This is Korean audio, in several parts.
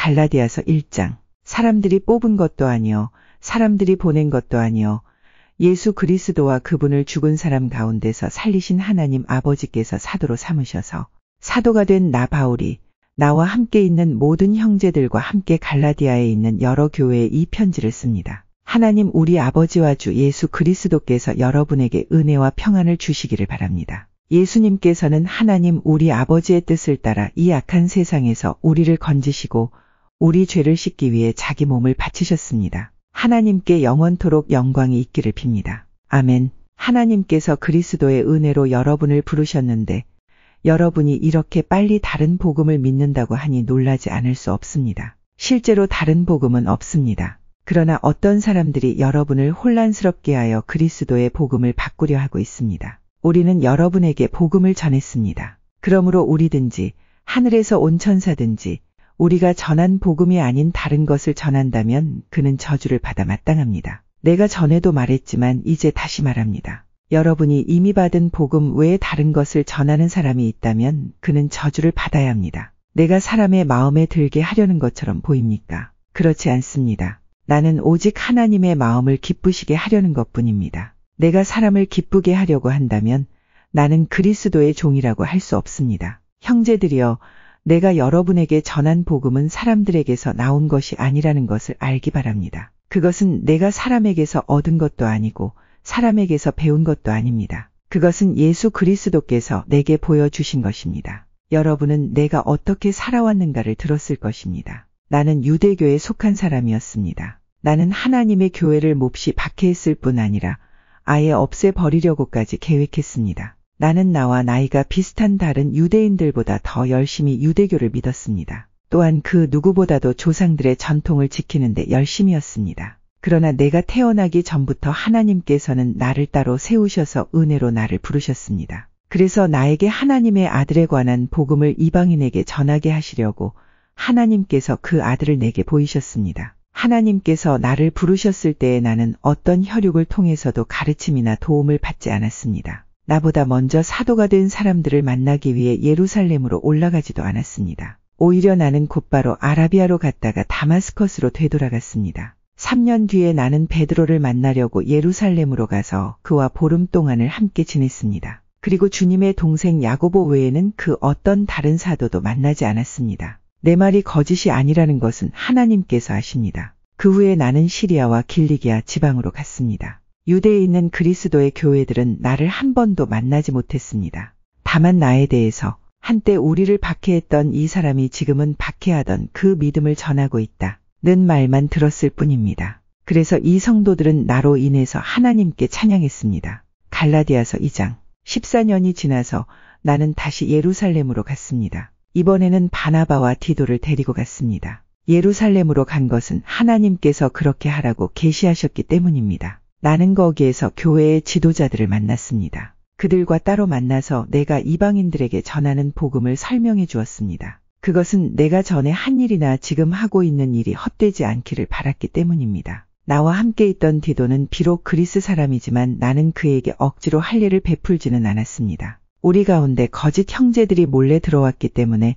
갈라디아서 1장. 사람들이 뽑은 것도 아니요 사람들이 보낸 것도 아니요 예수 그리스도와 그분을 죽은 사람 가운데서 살리신 하나님 아버지께서 사도로 삼으셔서 사도가 된 나 바울이 나와 함께 있는 모든 형제들과 함께 갈라디아에 있는 여러 교회에 이 편지를 씁니다. 하나님 우리 아버지와 주 예수 그리스도께서 여러분에게 은혜와 평안을 주시기를 바랍니다. 예수님께서는 하나님 우리 아버지의 뜻을 따라 이 악한 세상에서 우리를 건지시고 우리 죄를 씻기 위해 자기 몸을 바치셨습니다. 하나님께 영원토록 영광이 있기를 빕니다. 아멘. 하나님께서 그리스도의 은혜로 여러분을 부르셨는데 여러분이 이렇게 빨리 다른 복음을 믿는다고 하니 놀라지 않을 수 없습니다. 실제로 다른 복음은 없습니다. 그러나 어떤 사람들이 여러분을 혼란스럽게 하여 그리스도의 복음을 바꾸려 하고 있습니다. 우리는 여러분에게 복음을 전했습니다. 그러므로 우리든지 하늘에서 온 천사든지 우리가 전한 복음이 아닌 다른 것을 전한다면 그는 저주를 받아 마땅합니다. 내가 전에도 말했지만 이제 다시 말합니다. 여러분이 이미 받은 복음 외에 다른 것을 전하는 사람이 있다면 그는 저주를 받아야 합니다. 내가 사람의 마음에 들게 하려는 것처럼 보입니까? 그렇지 않습니다. 나는 오직 하나님의 마음을 기쁘시게 하려는 것뿐입니다. 내가 사람을 기쁘게 하려고 한다면 나는 그리스도의 종이라고 할 수 없습니다. 형제들이여, 내가 여러분에게 전한 복음은 사람들에게서 나온 것이 아니라는 것을 알기 바랍니다. 그것은 내가 사람에게서 얻은 것도 아니고 사람에게서 배운 것도 아닙니다. 그것은 예수 그리스도께서 내게 보여주신 것입니다. 여러분은 내가 어떻게 살아왔는가를 들었을 것입니다. 나는 유대교에 속한 사람이었습니다. 나는 하나님의 교회를 몹시 박해했을 뿐 아니라 아예 없애버리려고까지 계획했습니다. 나는 나와 나이가 비슷한 다른 유대인들보다 더 열심히 유대교를 믿었습니다. 또한 그 누구보다도 조상들의 전통을 지키는데 열심이었습니다. 그러나 내가 태어나기 전부터 하나님께서는 나를 따로 세우셔서 은혜로 나를 부르셨습니다. 그래서 나에게 하나님의 아들에 관한 복음을 이방인에게 전하게 하시려고 하나님께서 그 아들을 내게 보이셨습니다. 하나님께서 나를 부르셨을 때에 나는 어떤 혈육을 통해서도 가르침이나 도움을 받지 않았습니다. 나보다 먼저 사도가 된 사람들을 만나기 위해 예루살렘으로 올라가지도 않았습니다. 오히려 나는 곧바로 아라비아로 갔다가 다마스커스로 되돌아갔습니다. 3년 뒤에 나는 베드로를 만나려고 예루살렘으로 가서 그와 보름 동안을 함께 지냈습니다. 그리고 주님의 동생 야고보 외에는 그 어떤 다른 사도도 만나지 않았습니다. 내 말이 거짓이 아니라는 것은 하나님께서 아십니다. 그 후에 나는 시리아와 길리기아 지방으로 갔습니다. 유대에 있는 그리스도의 교회들은 나를 한 번도 만나지 못했습니다. 다만 나에 대해서 한때 우리를 박해했던 이 사람이 지금은 박해하던 그 믿음을 전하고 있다는 말만 들었을 뿐입니다. 그래서 이 성도들은 나로 인해서 하나님께 찬양했습니다. 갈라디아서 2장. 14년이 지나서 나는 다시 예루살렘으로 갔습니다. 이번에는 바나바와 디도를 데리고 갔습니다. 예루살렘으로 간 것은 하나님께서 그렇게 하라고 계시하셨기 때문입니다. 나는 거기에서 교회의 지도자들을 만났습니다. 그들과 따로 만나서 내가 이방인들에게 전하는 복음을 설명해 주었습니다. 그것은 내가 전에 한 일이나 지금 하고 있는 일이 헛되지 않기를 바랐기 때문입니다. 나와 함께 있던 디도는 비록 그리스 사람이지만 나는 그에게 억지로 할례를 베풀지는 않았습니다. 우리 가운데 거짓 형제들이 몰래 들어왔기 때문에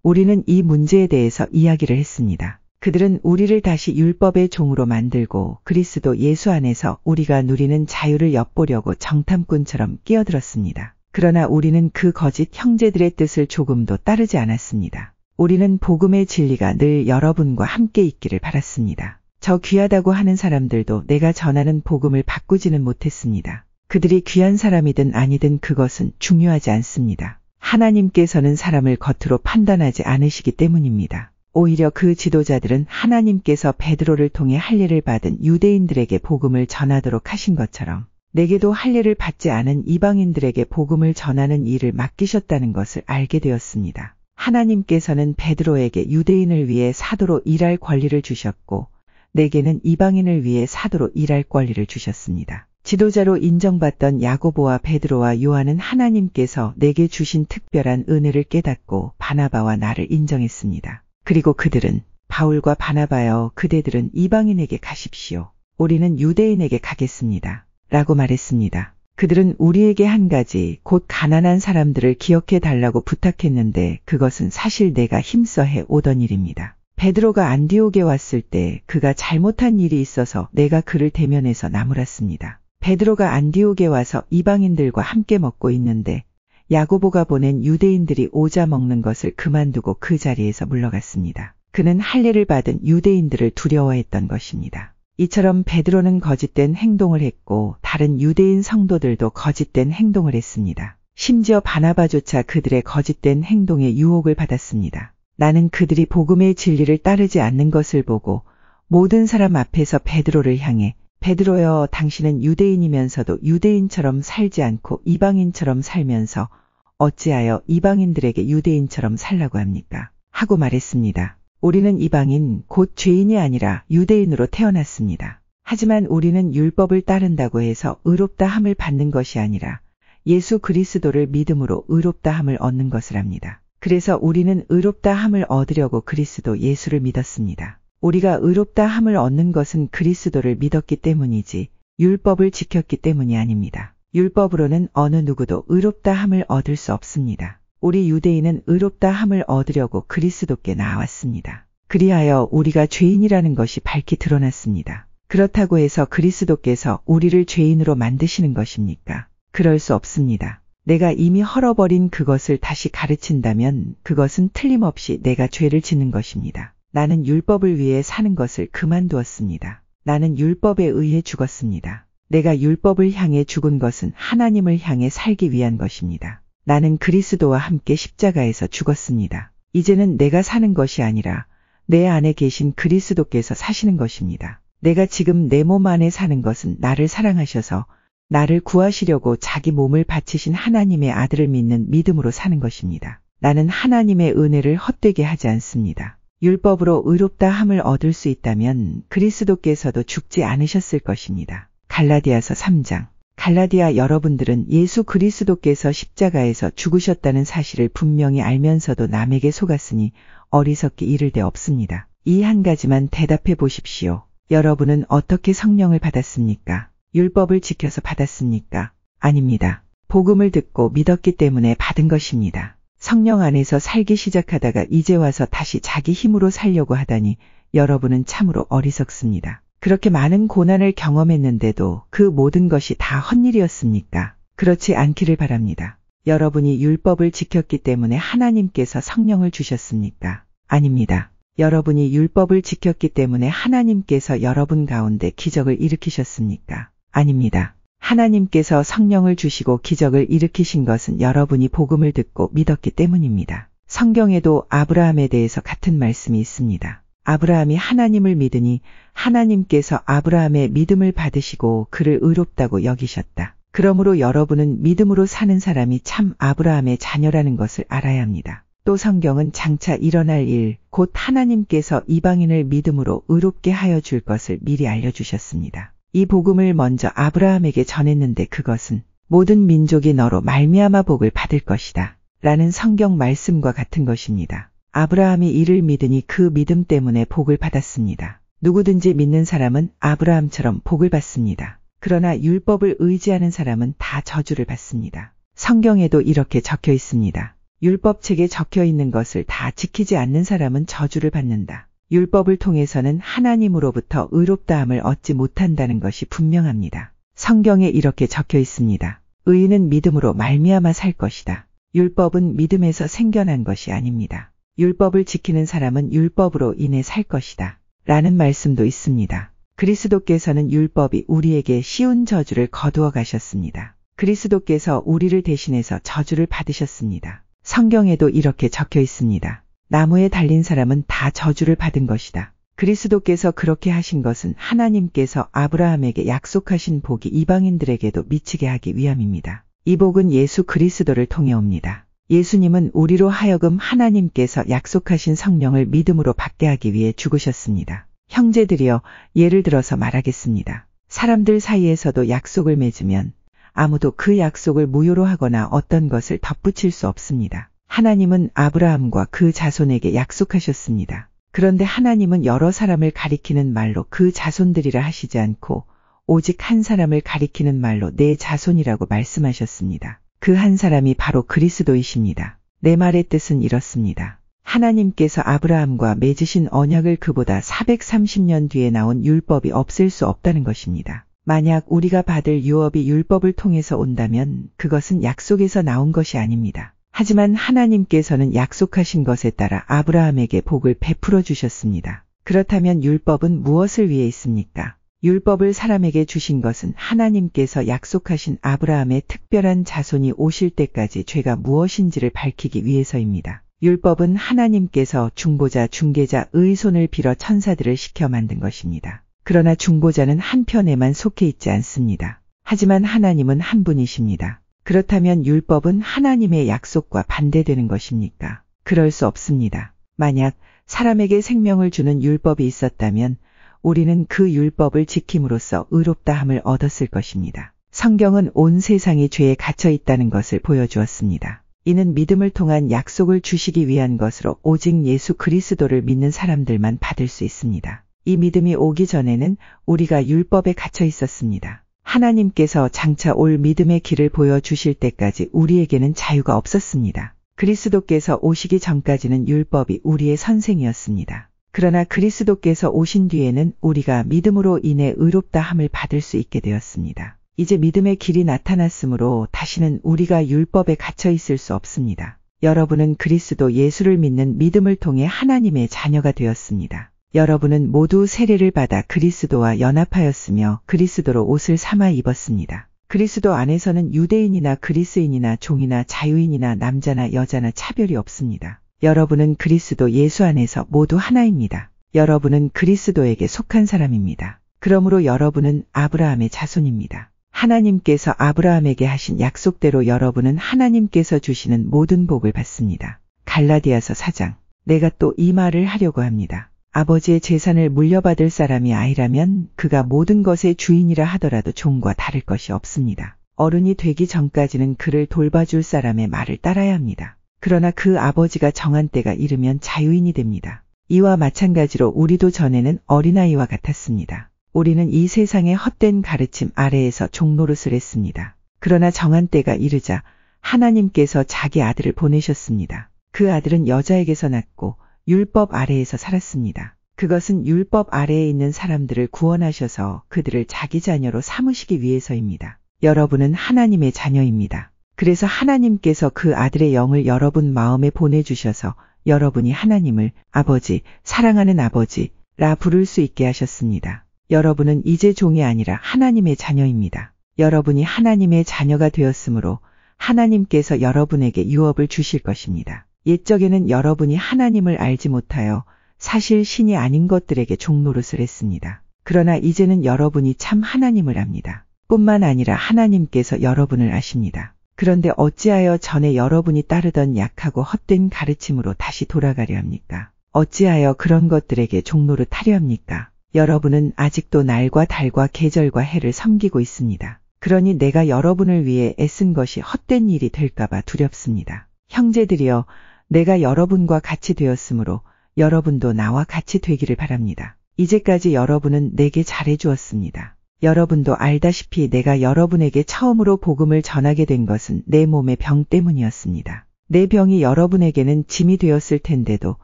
우리는 이 문제에 대해서 이야기를 했습니다. 그들은 우리를 다시 율법의 종으로 만들고 그리스도 예수 안에서 우리가 누리는 자유를 엿보려고 정탐꾼처럼 끼어들었습니다. 그러나 우리는 그 거짓 형제들의 뜻을 조금도 따르지 않았습니다. 우리는 복음의 진리가 늘 여러분과 함께 있기를 바랐습니다. 저 귀하다고 하는 사람들도 내가 전하는 복음을 바꾸지는 못했습니다. 그들이 귀한 사람이든 아니든 그것은 중요하지 않습니다. 하나님께서는 사람을 겉으로 판단하지 않으시기 때문입니다. 오히려 그 지도자들은 하나님께서 베드로를 통해 할례를 받은 유대인들에게 복음을 전하도록 하신 것처럼 내게도 할례를 받지 않은 이방인들에게 복음을 전하는 일을 맡기셨다는 것을 알게 되었습니다. 하나님께서는 베드로에게 유대인을 위해 사도로 일할 권리를 주셨고 내게는 이방인을 위해 사도로 일할 권리를 주셨습니다. 지도자로 인정받던 야고보와 베드로와 요한은 하나님께서 내게 주신 특별한 은혜를 깨닫고 바나바와 나를 인정했습니다. 그리고 그들은 바울과 바나바여 그대들은 이방인에게 가십시오. 우리는 유대인에게 가겠습니다. 라고 말했습니다. 그들은 우리에게 한 가지 곧 가난한 사람들을 기억해 달라고 부탁했는데 그것은 사실 내가 힘써 해 오던 일입니다. 베드로가 안디옥에 왔을 때 그가 잘못한 일이 있어서 내가 그를 대면해서 나무랐습니다. 베드로가 안디옥에 와서 이방인들과 함께 먹고 있는데 야고보가 보낸 유대인들이 오자 먹는 것을 그만두고 그 자리에서 물러갔습니다. 그는 할례를 받은 유대인들을 두려워했던 것입니다. 이처럼 베드로는 거짓된 행동을 했고 다른 유대인 성도들도 거짓된 행동을 했습니다. 심지어 바나바조차 그들의 거짓된 행동에 유혹을 받았습니다. 나는 그들이 복음의 진리를 따르지 않는 것을 보고 모든 사람 앞에서 베드로를 향해 베드로여, 당신은 유대인이면서도 유대인처럼 살지 않고 이방인처럼 살면서 어찌하여 이방인들에게 유대인처럼 살라고 합니까? 하고 말했습니다. 우리는 이방인, 곧 죄인이 아니라 유대인으로 태어났습니다. 하지만 우리는 율법을 따른다고 해서 의롭다 함을 받는 것이 아니라 예수 그리스도를 믿음으로 의롭다 함을 얻는 것을 합니다. 그래서 우리는 의롭다 함을 얻으려고 그리스도 예수를 믿었습니다. 우리가 의롭다 함을 얻는 것은 그리스도를 믿었기 때문이지 율법을 지켰기 때문이 아닙니다. 율법으로는 어느 누구도 의롭다 함을 얻을 수 없습니다. 우리 유대인은 의롭다 함을 얻으려고 그리스도께 나왔습니다. 그리하여 우리가 죄인이라는 것이 밝히 드러났습니다. 그렇다고 해서 그리스도께서 우리를 죄인으로 만드시는 것입니까? 그럴 수 없습니다. 내가 이미 헐어버린 그것을 다시 가르친다면 그것은 틀림없이 내가 죄를 짓는 것입니다. 나는 율법을 위해 사는 것을 그만두었습니다. 나는 율법에 의해 죽었습니다. 내가 율법을 향해 죽은 것은 하나님을 향해 살기 위한 것입니다. 나는 그리스도와 함께 십자가에서 죽었습니다. 이제는 내가 사는 것이 아니라 내 안에 계신 그리스도께서 사시는 것입니다. 내가 지금 내 몸 안에 사는 것은 나를 사랑하셔서 나를 구하시려고 자기 몸을 바치신 하나님의 아들을 믿는 믿음으로 사는 것입니다. 나는 하나님의 은혜를 헛되게 하지 않습니다. 율법으로 의롭다 함을 얻을 수 있다면 그리스도께서도 죽지 않으셨을 것입니다. 갈라디아서 3장. 갈라디아 여러분들은 예수 그리스도께서 십자가에서 죽으셨다는 사실을 분명히 알면서도 남에게 속았으니 어리석기 이를 데 없습니다. 이 한 가지만 대답해 보십시오. 여러분은 어떻게 성령을 받았습니까? 율법을 지켜서 받았습니까? 아닙니다. 복음을 듣고 믿었기 때문에 받은 것입니다. 성령 안에서 살기 시작하다가 이제 와서 다시 자기 힘으로 살려고 하다니 여러분은 참으로 어리석습니다. 그렇게 많은 고난을 경험했는데도 그 모든 것이 다 헛일이었습니까? 그렇지 않기를 바랍니다. 여러분이 율법을 지켰기 때문에 하나님께서 성령을 주셨습니까? 아닙니다. 여러분이 율법을 지켰기 때문에 하나님께서 여러분 가운데 기적을 일으키셨습니까? 아닙니다. 하나님께서 성령을 주시고 기적을 일으키신 것은 여러분이 복음을 듣고 믿었기 때문입니다. 성경에도 아브라함에 대해서 같은 말씀이 있습니다. 아브라함이 하나님을 믿으니 하나님께서 아브라함의 믿음을 받으시고 그를 의롭다고 여기셨다. 그러므로 여러분은 믿음으로 사는 사람이 참 아브라함의 자녀라는 것을 알아야 합니다. 또 성경은 장차 일어날 일, 곧 하나님께서 이방인을 믿음으로 의롭게 하여 줄 것을 미리 알려주셨습니다. 이 복음을 먼저 아브라함에게 전했는데 그것은 모든 민족이 너로 말미암아 복을 받을 것이다 라는 성경 말씀과 같은 것입니다. 아브라함이 이를 믿으니 그 믿음 때문에 복을 받았습니다. 누구든지 믿는 사람은 아브라함처럼 복을 받습니다. 그러나 율법을 의지하는 사람은 다 저주를 받습니다. 성경에도 이렇게 적혀 있습니다. 율법책에 적혀 있는 것을 다 지키지 않는 사람은 저주를 받는다. 율법을 통해서는 하나님으로부터 의롭다함을 얻지 못한다는 것이 분명합니다. 성경에 이렇게 적혀 있습니다. 의인은 믿음으로 말미암아 살 것이다. 율법은 믿음에서 생겨난 것이 아닙니다. 율법을 지키는 사람은 율법으로 인해 살 것이다. 라는 말씀도 있습니다. 그리스도께서는 율법이 우리에게 씌운 저주를 거두어 가셨습니다. 그리스도께서 우리를 대신해서 저주를 받으셨습니다. 성경에도 이렇게 적혀 있습니다. 나무에 달린 사람은 다 저주를 받은 것이다. 그리스도께서 그렇게 하신 것은 하나님께서 아브라함에게 약속하신 복이 이방인들에게도 미치게 하기 위함입니다. 이 복은 예수 그리스도를 통해 옵니다. 예수님은 우리로 하여금 하나님께서 약속하신 성령을 믿음으로 받게 하기 위해 죽으셨습니다. 형제들이여, 예를 들어서 말하겠습니다. 사람들 사이에서도 약속을 맺으면 아무도 그 약속을 무효로 하거나 어떤 것을 덧붙일 수 없습니다. 하나님은 아브라함과 그 자손에게 약속하셨습니다. 그런데 하나님은 여러 사람을 가리키는 말로 그 자손들이라 하시지 않고 오직 한 사람을 가리키는 말로 내 자손이라고 말씀하셨습니다. 그 한 사람이 바로 그리스도이십니다. 내 말의 뜻은 이렇습니다. 하나님께서 아브라함과 맺으신 언약을 그보다 430년 뒤에 나온 율법이 없앨 수 없다는 것입니다. 만약 우리가 받을 유업이 율법을 통해서 온다면 그것은 약속에서 나온 것이 아닙니다. 하지만 하나님께서는 약속하신 것에 따라 아브라함에게 복을 베풀어 주셨습니다. 그렇다면 율법은 무엇을 위해 있습니까? 율법을 사람에게 주신 것은 하나님께서 약속하신 아브라함의 특별한 자손이 오실 때까지 죄가 무엇인지를 밝히기 위해서입니다. 율법은 하나님께서 중보자, 중개자, 의 손을 빌어 천사들을 시켜 만든 것입니다. 그러나 중보자는 한편에만 속해 있지 않습니다. 하지만 하나님은 한 분이십니다. 그렇다면 율법은 하나님의 약속과 반대되는 것입니까? 그럴 수 없습니다. 만약 사람에게 생명을 주는 율법이 있었다면 우리는 그 율법을 지킴으로써 의롭다함을 얻었을 것입니다. 성경은 온 세상이 죄에 갇혀 있다는 것을 보여주었습니다. 이는 믿음을 통한 약속을 주시기 위한 것으로 오직 예수 그리스도를 믿는 사람들만 받을 수 있습니다. 이 믿음이 오기 전에는 우리가 율법에 갇혀 있었습니다. 하나님께서 장차 올 믿음의 길을 보여주실 때까지 우리에게는 자유가 없었습니다. 그리스도께서 오시기 전까지는 율법이 우리의 선생이었습니다. 그러나 그리스도께서 오신 뒤에는 우리가 믿음으로 인해 의롭다함을 받을 수 있게 되었습니다. 이제 믿음의 길이 나타났으므로 다시는 우리가 율법에 갇혀 있을 수 없습니다. 여러분은 그리스도 예수를 믿는 믿음을 통해 하나님의 자녀가 되었습니다. 여러분은 모두 세례를 받아 그리스도와 연합하였으며 그리스도로 옷을 삼아 입었습니다. 그리스도 안에서는 유대인이나 그리스인이나 종이나 자유인이나 남자나 여자나 차별이 없습니다. 여러분은 그리스도 예수 안에서 모두 하나입니다. 여러분은 그리스도에게 속한 사람입니다. 그러므로 여러분은 아브라함의 자손입니다. 하나님께서 아브라함에게 하신 약속대로 여러분은 하나님께서 주시는 모든 복을 받습니다. 갈라디아서 4장. 내가 또 이 말을 하려고 합니다. 아버지의 재산을 물려받을 사람이 아니라면 그가 모든 것의 주인이라 하더라도 종과 다를 것이 없습니다. 어른이 되기 전까지는 그를 돌봐줄 사람의 말을 따라야 합니다. 그러나 그 아버지가 정한 때가 이르면 자유인이 됩니다. 이와 마찬가지로 우리도 전에는 어린아이와 같았습니다. 우리는 이 세상의 헛된 가르침 아래에서 종노릇을 했습니다. 그러나 정한 때가 이르자 하나님께서 자기 아들을 보내셨습니다. 그 아들은 여자에게서 났고 율법 아래에서 살았습니다. 그것은 율법 아래에 있는 사람들을 구원하셔서 그들을 자기 자녀로 삼으시기 위해서입니다. 여러분은 하나님의 자녀입니다. 그래서 하나님께서 그 아들의 영을 여러분 마음에 보내주셔서 여러분이 하나님을 아버지, 사랑하는 아버지라 부를 수 있게 하셨습니다. 여러분은 이제 종이 아니라 하나님의 자녀입니다. 여러분이 하나님의 자녀가 되었으므로 하나님께서 여러분에게 유업을 주실 것입니다. 옛적에는 여러분이 하나님을 알지 못하여 사실 신이 아닌 것들에게 종노릇을 했습니다. 그러나 이제는 여러분이 참 하나님을 압니다. 뿐만 아니라 하나님께서 여러분을 아십니다. 그런데 어찌하여 전에 여러분이 따르던 약하고 헛된 가르침으로 다시 돌아가려 합니까? 어찌하여 그런 것들에게 종노릇하려 합니까? 여러분은 아직도 날과 달과 계절과 해를 섬기고 있습니다. 그러니 내가 여러분을 위해 애쓴 것이 헛된 일이 될까봐 두렵습니다. 형제들이여, 내가 여러분과 같이 되었으므로 여러분도 나와 같이 되기를 바랍니다. 이제까지 여러분은 내게 잘해주었습니다. 여러분도 알다시피 내가 여러분에게 처음으로 복음을 전하게 된 것은 내 몸의 병 때문이었습니다. 내 병이 여러분에게는 짐이 되었을 텐데도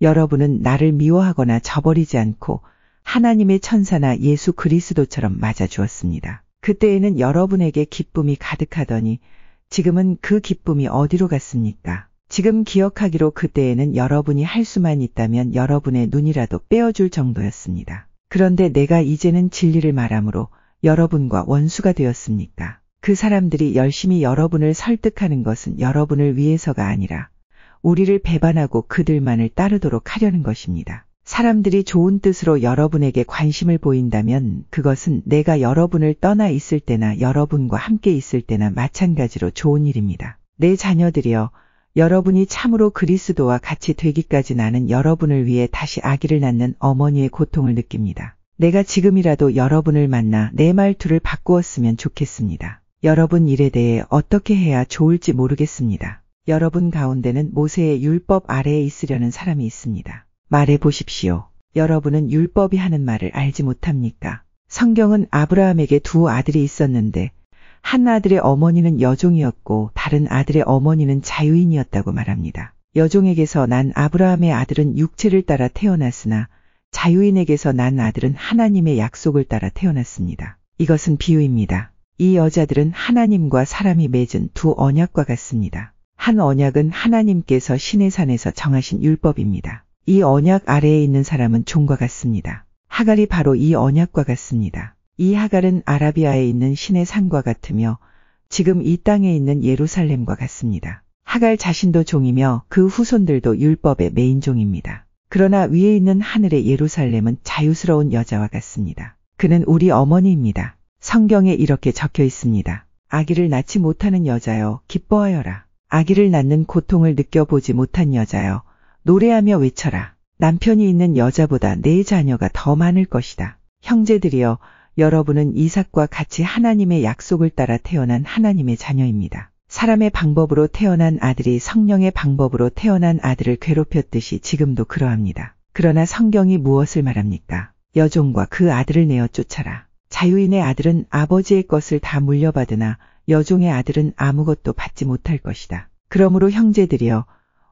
여러분은 나를 미워하거나 저버리지 않고 하나님의 천사나 예수 그리스도처럼 맞아주었습니다. 그때에는 여러분에게 기쁨이 가득하더니 지금은 그 기쁨이 어디로 갔습니까? 지금 기억하기로 그때에는 여러분이 할 수만 있다면 여러분의 눈이라도 빼어줄 정도였습니다. 그런데 내가 이제는 진리를 말함으로 여러분과 원수가 되었습니까? 그 사람들이 열심히 여러분을 설득하는 것은 여러분을 위해서가 아니라 우리를 배반하고 그들만을 따르도록 하려는 것입니다. 사람들이 좋은 뜻으로 여러분에게 관심을 보인다면 그것은 내가 여러분을 떠나 있을 때나 여러분과 함께 있을 때나 마찬가지로 좋은 일입니다. 내 자녀들이여, 여러분이 참으로 그리스도와 같이 되기까지 나는 여러분을 위해 다시 아기를 낳는 어머니의 고통을 느낍니다. 내가 지금이라도 여러분을 만나 내 말투를 바꾸었으면 좋겠습니다. 여러분 일에 대해 어떻게 해야 좋을지 모르겠습니다. 여러분 가운데는 모세의 율법 아래에 있으려는 사람이 있습니다. 말해 보십시오. 여러분은 율법이 하는 말을 알지 못합니까? 성경은 아브라함에게 두 아들이 있었는데 한 아들의 어머니는 여종이었고 다른 아들의 어머니는 자유인이었다고 말합니다. 여종에게서 난 아브라함의 아들은 육체를 따라 태어났으나 자유인에게서 난 아들은 하나님의 약속을 따라 태어났습니다. 이것은 비유입니다. 이 여자들은 하나님과 사람이 맺은 두 언약과 같습니다. 한 언약은 하나님께서 시내산에서 정하신 율법입니다. 이 언약 아래에 있는 사람은 종과 같습니다. 하갈이 바로 이 언약과 같습니다. 이 하갈은 아라비아에 있는 신의 산과 같으며 지금 이 땅에 있는 예루살렘과 같습니다. 하갈 자신도 종이며 그 후손들도 율법의 메인종입니다. 그러나 위에 있는 하늘의 예루살렘은 자유스러운 여자와 같습니다. 그는 우리 어머니입니다. 성경에 이렇게 적혀 있습니다. 아기를 낳지 못하는 여자여 기뻐하여라. 아기를 낳는 고통을 느껴보지 못한 여자여 노래하며 외쳐라. 남편이 있는 여자보다 내 자녀가 더 많을 것이다. 형제들이여 여러분은 이삭과 같이 하나님의 약속을 따라 태어난 하나님의 자녀입니다. 사람의 방법으로 태어난 아들이 성령의 방법으로 태어난 아들을 괴롭혔듯이 지금도 그러합니다. 그러나 성경이 무엇을 말합니까? 여종과 그 아들을 내어 쫓아라. 자유인의 아들은 아버지의 것을 다 물려받으나 여종의 아들은 아무것도 받지 못할 것이다. 그러므로 형제들이여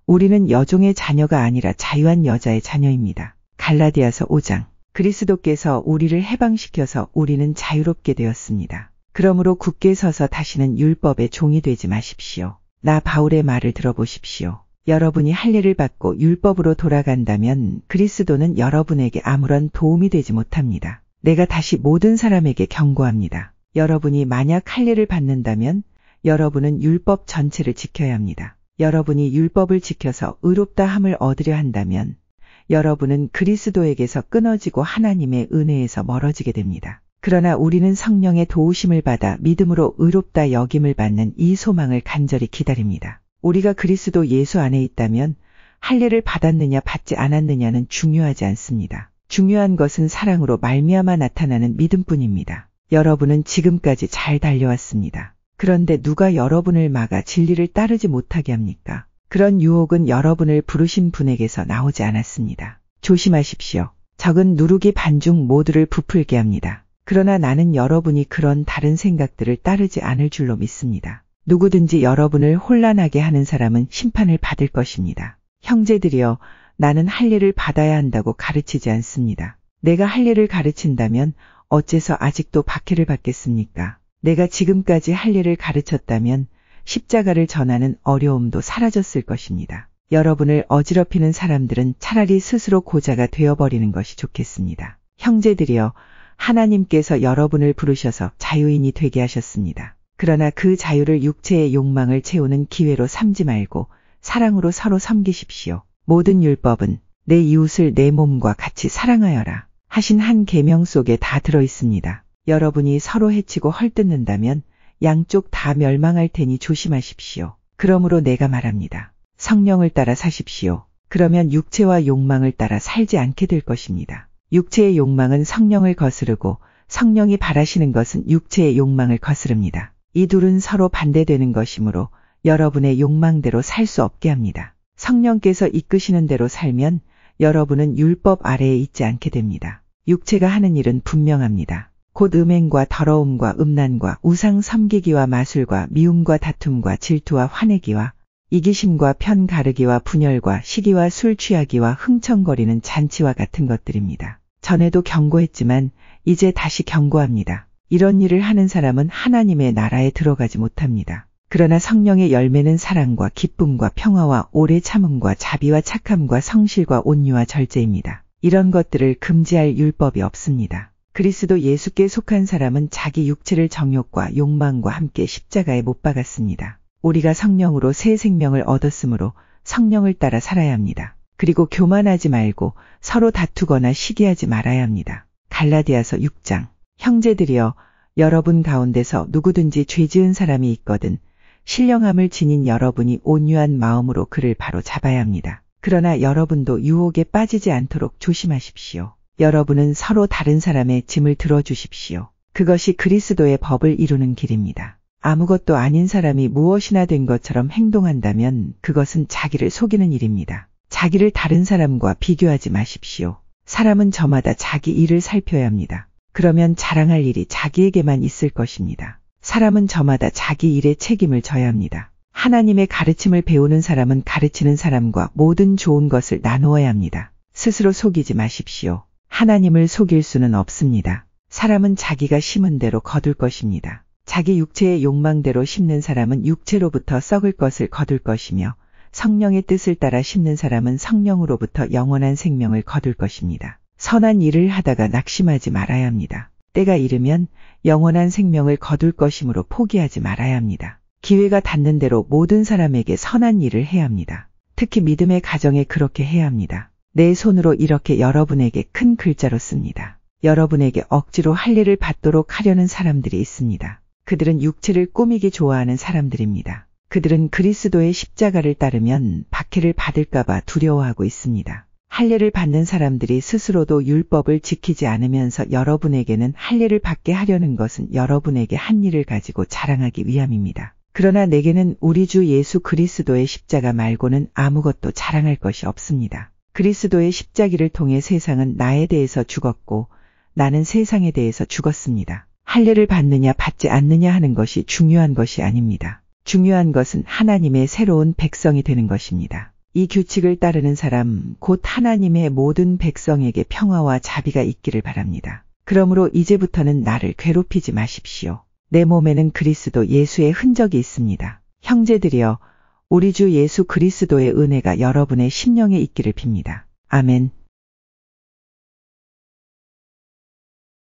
우리는 여종의 자녀가 아니라 자유한 여자의 자녀입니다. 갈라디아서 5장. 그리스도께서 우리를 해방시켜서 우리는 자유롭게 되었습니다. 그러므로 굳게 서서 다시는 율법의 종이 되지 마십시오. 나 바울의 말을 들어보십시오. 여러분이 할례를 받고 율법으로 돌아간다면 그리스도는 여러분에게 아무런 도움이 되지 못합니다. 내가 다시 모든 사람에게 경고합니다. 여러분이 만약 할례를 받는다면 여러분은 율법 전체를 지켜야 합니다. 여러분이 율법을 지켜서 의롭다 함을 얻으려 한다면 여러분은 그리스도에게서 끊어지고 하나님의 은혜에서 멀어지게 됩니다. 그러나 우리는 성령의 도우심을 받아 믿음으로 의롭다 여김을 받는 이 소망을 간절히 기다립니다. 우리가 그리스도 예수 안에 있다면 할례를 받았느냐 받지 않았느냐는 중요하지 않습니다. 중요한 것은 사랑으로 말미암아 나타나는 믿음뿐입니다. 여러분은 지금까지 잘 달려왔습니다. 그런데 누가 여러분을 막아 진리를 따르지 못하게 합니까? 그런 유혹은 여러분을 부르신 분에게서 나오지 않았습니다. 조심하십시오. 적은 누르기 반중 모두를 부풀게 합니다. 그러나 나는 여러분이 그런 다른 생각들을 따르지 않을 줄로 믿습니다. 누구든지 여러분을 혼란하게 하는 사람은 심판을 받을 것입니다. 형제들이여 나는 할례를 받아야 한다고 가르치지 않습니다. 내가 할례를 가르친다면 어째서 아직도 박해를 받겠습니까? 내가 지금까지 할례를 가르쳤다면 십자가를 전하는 어려움도 사라졌을 것입니다. 여러분을 어지럽히는 사람들은 차라리 스스로 고자가 되어버리는 것이 좋겠습니다. 형제들이여 하나님께서 여러분을 부르셔서 자유인이 되게 하셨습니다. 그러나 그 자유를 육체의 욕망을 채우는 기회로 삼지 말고 사랑으로 서로 섬기십시오. 모든 율법은 내 이웃을 내 몸과 같이 사랑하여라 하신 한 계명 속에 다 들어 있습니다. 여러분이 서로 해치고 헐뜯는다면 양쪽 다 멸망할 테니 조심하십시오. 그러므로 내가 말합니다. 성령을 따라 사십시오. 그러면 육체와 욕망을 따라 살지 않게 될 것입니다. 육체의 욕망은 성령을 거스르고 성령이 바라시는 것은 육체의 욕망을 거스릅니다. 이 둘은 서로 반대되는 것이므로 여러분의 욕망대로 살 수 없게 합니다. 성령께서 이끄시는 대로 살면 여러분은 율법 아래에 있지 않게 됩니다. 육체가 하는 일은 분명합니다. 곧 음행과 더러움과 음란과 우상 섬기기와 마술과 미움과 다툼과 질투와 화내기와 이기심과 편 가르기와 분열과 시기와 술 취하기와 흥청거리는 잔치와 같은 것들입니다. 전에도 경고했지만 이제 다시 경고합니다. 이런 일을 하는 사람은 하나님의 나라에 들어가지 못합니다. 그러나 성령의 열매는 사랑과 기쁨과 평화와 오래 참음과 자비와 착함과 성실과 온유와 절제입니다. 이런 것들을 금지할 율법이 없습니다. 그리스도 예수께 속한 사람은 자기 육체를 정욕과 욕망과 함께 십자가에 못 박았습니다. 우리가 성령으로 새 생명을 얻었으므로 성령을 따라 살아야 합니다. 그리고 교만하지 말고 서로 다투거나 시기하지 말아야 합니다. 갈라디아서 6장. 형제들이여 여러분 가운데서 누구든지 죄 지은 사람이 있거든 신령함을 지닌 여러분이 온유한 마음으로 그를 바로 잡아야 합니다. 그러나 여러분도 유혹에 빠지지 않도록 조심하십시오. 여러분은 서로 다른 사람의 짐을 들어주십시오. 그것이 그리스도의 법을 이루는 길입니다. 아무것도 아닌 사람이 무엇이나 된 것처럼 행동한다면 그것은 자기를 속이는 일입니다. 자기를 다른 사람과 비교하지 마십시오. 사람은 저마다 자기 일을 살펴야 합니다. 그러면 자랑할 일이 자기에게만 있을 것입니다. 사람은 저마다 자기 일의 책임을 져야 합니다. 하나님의 가르침을 배우는 사람은 가르치는 사람과 모든 좋은 것을 나누어야 합니다. 스스로 속이지 마십시오. 하나님을 속일 수는 없습니다. 사람은 자기가 심은 대로 거둘 것입니다. 자기 육체의 욕망대로 심는 사람은 육체로부터 썩을 것을 거둘 것이며 성령의 뜻을 따라 심는 사람은 성령으로부터 영원한 생명을 거둘 것입니다. 선한 일을 하다가 낙심하지 말아야 합니다. 때가 이르면 영원한 생명을 거둘 것이므로 포기하지 말아야 합니다. 기회가 닿는 대로 모든 사람에게 선한 일을 해야 합니다. 특히 믿음의 가정에 그렇게 해야 합니다. 내 손으로 이렇게 여러분에게 큰 글자로 씁니다. 여러분에게 억지로 할례를 받도록 하려는 사람들이 있습니다. 그들은 육체를 꾸미기 좋아하는 사람들입니다. 그들은 그리스도의 십자가를 따르면 박해를 받을까봐 두려워하고 있습니다. 할례를 받는 사람들이 스스로도 율법을 지키지 않으면서 여러분에게는 할례를 받게 하려는 것은 여러분에게 한 일을 가지고 자랑하기 위함입니다. 그러나 내게는 우리 주 예수 그리스도의 십자가 말고는 아무것도 자랑할 것이 없습니다. 그리스도의 십자기를 통해 세상은 나에 대해서 죽었고 나는 세상에 대해서 죽었습니다. 할례를 받느냐 받지 않느냐 하는 것이 중요한 것이 아닙니다. 중요한 것은 하나님의 새로운 백성이 되는 것입니다. 이 규칙을 따르는 사람, 곧 하나님의 모든 백성에게 평화와 자비가 있기를 바랍니다. 그러므로 이제부터는 나를 괴롭히지 마십시오. 내 몸에는 그리스도 예수의 흔적이 있습니다. 형제들이여, 우리 주 예수 그리스도의 은혜가 여러분의 심령에 있기를 빕니다. 아멘.